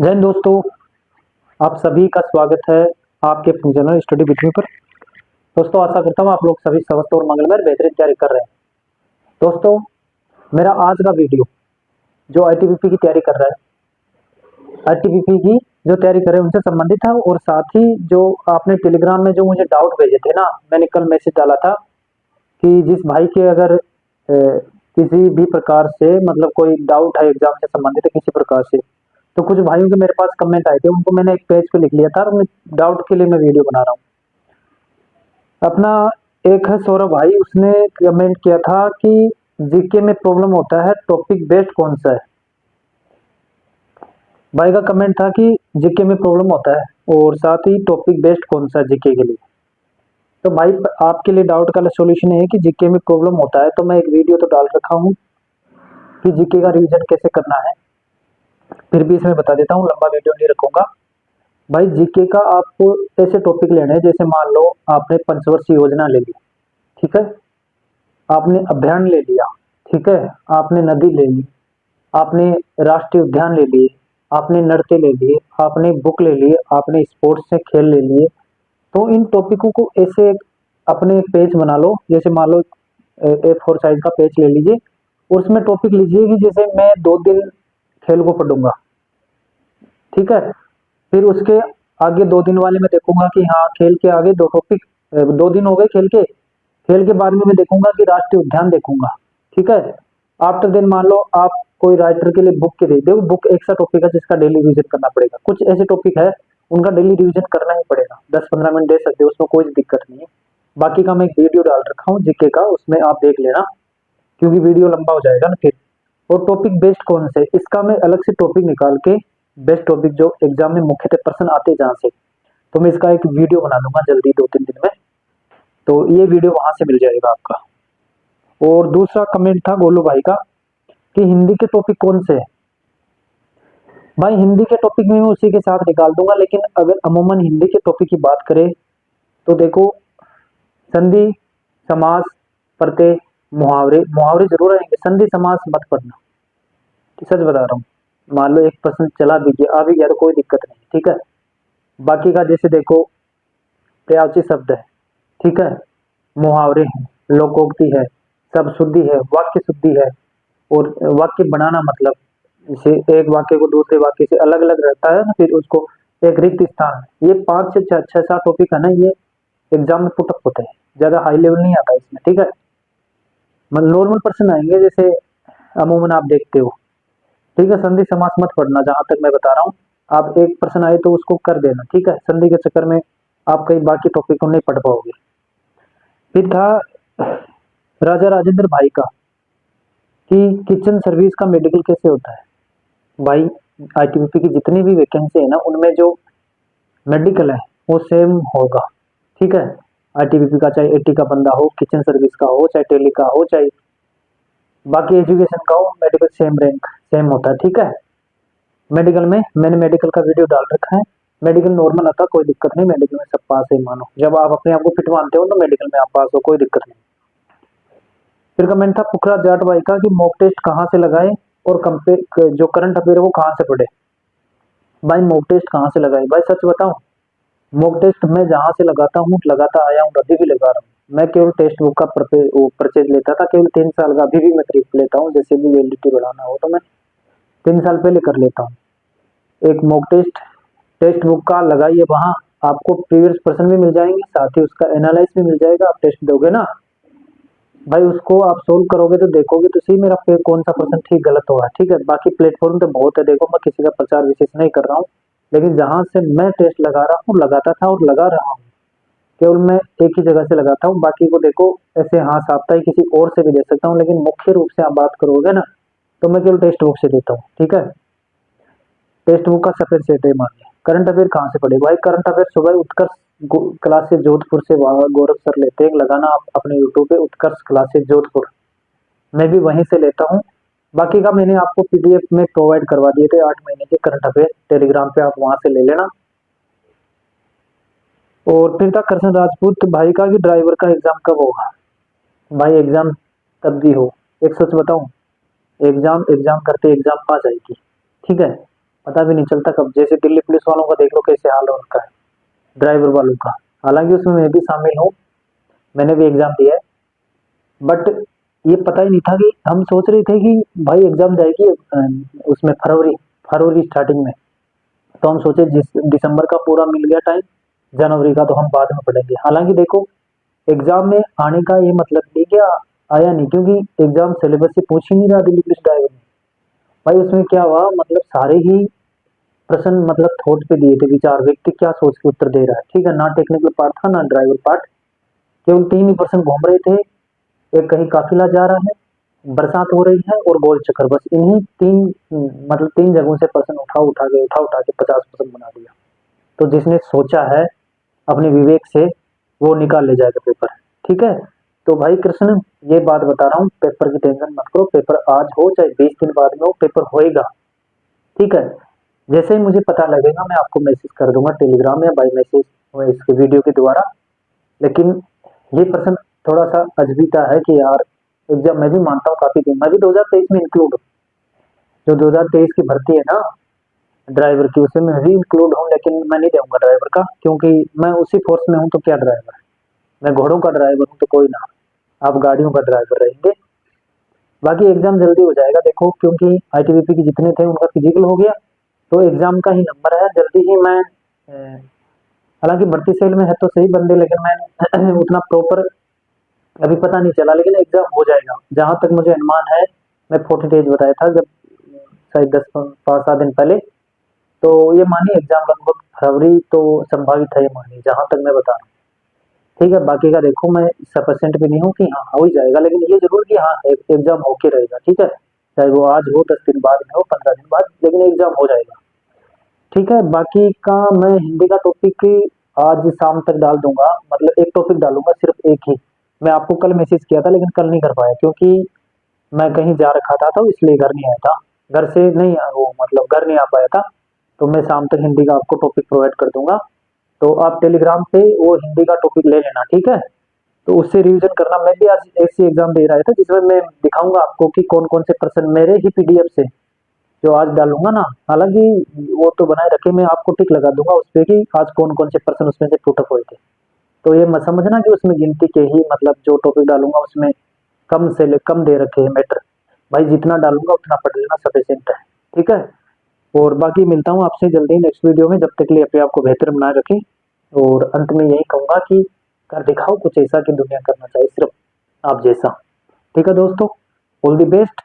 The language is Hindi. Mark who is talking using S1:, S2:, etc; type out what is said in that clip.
S1: जय हिंद दोस्तों, आप सभी का स्वागत है आपके अपने चैनल स्टडी विथ मी पर। दोस्तों, आशा करता हूँ आप लोग सभी स्वस्थ और मंगलमय बेहतरीन तैयारी कर रहे हैं। दोस्तों, मेरा आज का वीडियो जो आईटीबीपी की तैयारी कर रहा है, आईटीबीपी की जो तैयारी कर रहे हैं उनसे संबंधित है। और साथ ही जो आपने टेलीग्राम में जो मुझे डाउट भेजे थे ना, मैंने कल मैसेज डाला था कि जिस भाई के अगर किसी भी प्रकार से मतलब कोई डाउट है एग्जाम से संबंधित है किसी प्रकार से, तो कुछ भाइयों के मेरे पास कमेंट आए थे, उनको मैंने एक पेज पे लिख लिया था और डाउट के लिए मैं वीडियो बना रहा हूँ। अपना एक है सौरभ भाई, उसने कमेंट किया था कि जीके में प्रॉब्लम होता है, टॉपिक बेस्ड कौन सा है। भाई का कमेंट था कि जीके में प्रॉब्लम होता है और साथ ही टॉपिक बेस्ड कौन सा है जीके के लिए। तो भाई आपके लिए डाउट का सॉल्यूशन है कि जीके में प्रॉब्लम होता है, तो मैं एक वीडियो तो डाल रखा हूँ कि जीके का रिवीजन कैसे करना है। फिर भी इसमें बता देता हूँ, लंबा वीडियो नहीं रखूंगा। भाई जीके का आपको ऐसे टॉपिक लेने हैं, जैसे मान लो आपने पंचवर्षीय योजना ले ली, ठीक है, आपने अभ्यारण्य ले लिया, ठीक है, आपने नदी ले ली, आपने राष्ट्रीय उद्यान ले लिए, आपने नृत्य ले लिए, आपने बुक ले लिए, आपने स्पोर्ट्स से खेल ले लिए। तो इन टॉपिकों को ऐसे अपने एक पेज बना लो, जैसे मान लो A4 साइज का पेज ले लीजिए और उसमें टॉपिक लीजिए कि जैसे मैं 2 दिन खेल को पढ़ूंगा, ठीक है। फिर उसके आगे 2 दिन वाले में देखूंगा कि हाँ खेल के आगे 2 टॉपिक, 2 दिन हो गए खेल के बाद में मैं देखूंगा कि राष्ट्रीय उद्यान देखूंगा, ठीक है। आफ्टर दिन मान लो आप कोई राइटर के लिए बुक के दे दो, बुक एक सा टॉपिक है जिसका डेली रिवीजन करना पड़ेगा। कुछ ऐसे टॉपिक है उनका डेली रिवीजन करना ही पड़ेगा, 10-15 मिनट दे सकते हो, उसमें कोई दिक्कत नहीं है। बाकी का मैं एक वीडियो डाल रखा हूँ जीके का, उसमें आप देख लेना, क्योंकि वीडियो लंबा हो जाएगा ना फिर। और टॉपिक बेस्ड कौन से, इसका मैं अलग से टॉपिक निकाल के, बेस्ट टॉपिक जो एग्जाम में मुख्यतः प्रश्न आते हैं जहां से, तो मैं इसका एक वीडियो बना दूंगा जल्दी 2-3 दिन में, तो ये वीडियो वहां से मिल जाएगा आपका। और दूसरा कमेंट था गोलू भाई का कि हिंदी के टॉपिक कौन से है। भाई हिंदी के टॉपिक में मैं उसी के साथ निकाल दूंगा, लेकिन अगर अमूमन हिंदी के टॉपिक की बात करें तो देखो, संधि, समास, प्रत्यय, मुहावरे, मुहावरे जरूर आएंगे, संधि समास मत पढ़ना, सच बता रहा हूँ। मान लो एक प्रश्न चला भी गया आ भी गया तो कोई दिक्कत नहीं, ठीक है। बाकी का जैसे देखो, पर्यायवाची शब्द है, ठीक है, मुहावरे हैं, लोकोक्ति है, सब शुद्धि है, वाक्य शुद्धि है, और वाक्य बनाना मतलब जैसे एक वाक्य को दूसरे वाक्य से अलग अलग रहता है ना, फिर उसको एक रिक्त स्थान, ये 5 से 6 7 टॉपिक है ना, ये एग्जाम में पुटअप होते हैं, ज्यादा हाई लेवल नहीं आता इसमें, ठीक है। मतलब नॉर्मल पर्सन आएंगे जैसे अमूमन आप देखते हो, ठीक है। संधि समास मत पढ़ना, जहां तक मैं बता रहा हूँ। आप एक पर्सन आए तो उसको कर देना, ठीक है, संधि के चक्कर में आप कई बाकी टॉपिक को नहीं पढ़ पाओगे। फिर था राजा राजेंद्र भाई का कि किचन सर्विस का मेडिकल कैसे होता है। भाई आईटीबीपी की जितनी भी वैकेंसी है ना, उनमें जो मेडिकल है वो सेम होगा, ठीक है। आईटीबीपी का चाहे एटी का बंदा हो, किचन सर्विस का हो, चाहे टेली का हो, चाहे बाकी एजुकेशन का हो, मेडिकल सेम रैंक सेम होता है, ठीक है। मेडिकल में मैंने मेडिकल का वीडियो डाल रखा है, मेडिकल नॉर्मल आता, कोई दिक्कत नहीं, मेडिकल में सब पास है मानो, जब आप अपने आप को फिट मानते हो तो मेडिकल में आप पास हो, कोई दिक्कत नहीं। फिर कमेंट था पुखरा जाट भाई का कि मॉक टेस्ट कहाँ से लगाए और कंपेयर जो करंट अफेयर है वो कहाँ से पढ़े। भाई मॉक टेस्ट कहाँ से लगाए, भाई सच बताऊं, मॉक टेस्ट मैं जहाँ से लगाता हूँ लगाता आया हूँ, अभी भी लगा रहा हूँ। मैं केवल टेक्स्ट बुक का परचेज लेता था केवल 3 साल का, अभी भी मैं खरीद लेता हूँ, जैसे भी वैलिडिटी बढ़ाना हो तो मैं 3 साल पहले कर लेता हूँ। एक मॉक टेस्ट बुक का लगाइए, वहां आपको प्रीवियस प्रश्न भी मिल जाएंगे, साथ ही उसका एनालाइज भी मिल जाएगा। आप टेस्ट दोगे ना भाई, उसको आप सोल्व करोगे तो देखोगे तो सही मेरा कौन सा प्रश्न ठीक गलत होगा, ठीक है। बाकी प्लेटफॉर्म तो बहुत है, देखो मैं किसी का प्रचार विशेष नहीं कर रहा हूँ, लेकिन जहां से मैं टेस्ट लगा रहा हूँ, लगाता था और लगा रहा हूँ, केवल मैं एक ही जगह से लगाता हूँ। बाकी को देखो ऐसे हाँ साप्ताहिक किसी और से भी दे सकता हूँ, लेकिन मुख्य रूप से आप बात करोगे ना तो मैं केवल टेक्स्ट बुक से देता हूँ, ठीक है। टेक्स्ट बुक का सफेद सेट है मान लिया। करंट अफेयर कहाँ से पढ़े, भाई करंट अफेयर सुबह उत्कर्ष क्लासेस जोधपुर से गौरव सर लेते हैं, लगाना आप अपने यूट्यूब पे उत्कर्ष क्लासेस जोधपुर, मैं भी वहीं से लेता हूँ। बाकी का मैंने आपको पीडीएफ में प्रोवाइड करवा दिए थे 8 महीने के करंट अफेयर, टेलीग्राम पे आप वहां से ले लेना। और फिर था कृष्ण राजपूत भाई का कि ड्राइवर का एग्जाम कब होगा। भाई एग्जाम तब भी हो, एक सच बताऊं, एग्जाम एग्जाम करते एग्जाम आ जाएगी, ठीक है। पता भी नहीं चलता कब। जैसे दिल्ली पुलिस वालों का देख लो कैसे हाल हो रखा है, ड्राइवर वालों का। हालांकि उसमें मैं भी शामिल हूँ, मैंने भी एग्जाम दिया है, बट ये पता ही नहीं था कि हम सोच रहे थे कि भाई एग्जाम जाएगी उसमें फरवरी फरवरी स्टार्टिंग में। तो हम सोचे जिस दिसंबर का पूरा मिल गया टाइम, जनवरी का तो हम बाद में पढ़ेंगे। हालांकि देखो एग्जाम में आने का ये मतलब नहीं क्या आया नहीं, क्योंकि एग्जाम सिलेबस से पूछ ही नहीं रहा दिल्ली पुलिस ड्राइवर में। भाई उसमें क्या हुआ, मतलब सारे ही प्रश्न मतलब थोट पे दिए थे, विचार व्यक्ति क्या सोच के उत्तर दे रहा है, ठीक है। ना टेक्निकल पार्ट था ना ड्राइवर पार्ट, केवल तीन ही पर्सन घूम रहे थे। एक कहीं काफिला जा रहा है, बरसात हो रही है और गोल चक्कर, बस इन्हीं तीन मतलब तीन जगहों से पर्सन उठा उठा के 50% बना दिया। तो जिसने सोचा है अपने विवेक से वो निकाल ले जाएगा पेपर, ठीक है। तो भाई कृष्ण ये बात बता रहा हूँ, पेपर की टेंशन मत करो, पेपर आज हो चाहे 20 दिन बाद में हो, पेपर होएगा, ठीक है। जैसे ही मुझे पता लगेगा मैं आपको मैसेज कर दूंगा टेलीग्राम या बाई मैसेज इसके वीडियो के द्वारा। लेकिन ये प्रश्न थोड़ा सा अजबीता है कि यार एग्जाम मैं भी मानता हूँ काफी दिन, मैं भी 2023 में इंक्लूड हूँ। जो 2023 की भर्ती है ना ड्राइवर की, उसमें मैं भी इंक्लूड हूँ, लेकिन मैं नहीं दूंगा ड्राइवर का, क्योंकि मैं उसी फोर्स में हूँ। तो क्या ड्राइवर है, मैं घोड़ों का ड्राइवर हूँ तो कोई ना, आप गाड़ियों का ड्राइवर रहेंगे। बाकी एग्जाम जल्दी हो जाएगा देखो, क्योंकि आईटीबीपी के जितने थे उनका फिजिकल हो गया, तो एग्जाम का ही नंबर है जल्दी ही। मैं हालांकि भर्ती सेल में है तो सही बंदे, लेकिन मैं उतना प्रॉपर अभी पता नहीं चला, लेकिन एग्जाम हो जाएगा जहां तक मुझे अनुमान है। मैं 40 डेज बताया था जब शायद 10 5 7 दिन पहले। तो ये मानिए एग्जाम लगभग फरवरी तो संभावित है, ये मानिए जहां तक मैं बता रहा हूँ, ठीक है। बाकी का देखो मैं 100% भी नहीं हूँ कि हाँ हो ही जाएगा, लेकिन ये जरूर कि हाँ एग्जाम होके रहेगा, ठीक है। चाहे वो आज हो, 10 दिन बाद में हो, 15 दिन बाद, लेकिन एग्जाम हो जाएगा, ठीक है। बाकी का मैं हिंदी का टॉपिक आज शाम तक डाल दूंगा, मतलब एक टॉपिक डालूंगा सिर्फ एक ही। मैं आपको कल मैसेज किया था लेकिन कल नहीं कर पाया, क्योंकि मैं कहीं जा रखा था तो इसलिए घर नहीं आया था, घर से नहीं वो मतलब घर नहीं आ पाया था। तो मैं शाम तक हिंदी का आपको टॉपिक प्रोवाइड कर दूंगा। तो आप टेलीग्राम पे वो हिंदी का टॉपिक ले लेना, ठीक है। तो उससे रिवीजन करना। मैं भी आज ऐसी एग्जाम दे रहा था जिसमें मैं दिखाऊंगा आपको कि कौन कौन से प्रश्न मेरे ही पीडीएफ से जो आज डालूंगा ना, हालांकि वो तो बनाए रखे, मैं आपको टिक लगा दूंगा उस पे कि आज कौन कौन से प्रश्न उसमें से टूट हुए थे। तो ये मत समझना कि उसमें गिनती के ही मतलब जो टॉपिक डालूंगा उसमें कम दे रखे हैं मैटर। भाई जितना डालूंगा उतना पढ़ लेना सफिशिएंट है, ठीक है। और बाकी मिलता हूँ आपसे जल्दी नेक्स्ट वीडियो में, जब तक के लिए अपने आप को बेहतर बनाए रखें। और अंत में यही कहूंगा कि कर दिखाओ कुछ ऐसा कि दुनिया करना चाहिए सिर्फ आप जैसा, ठीक है दोस्तों। All the best.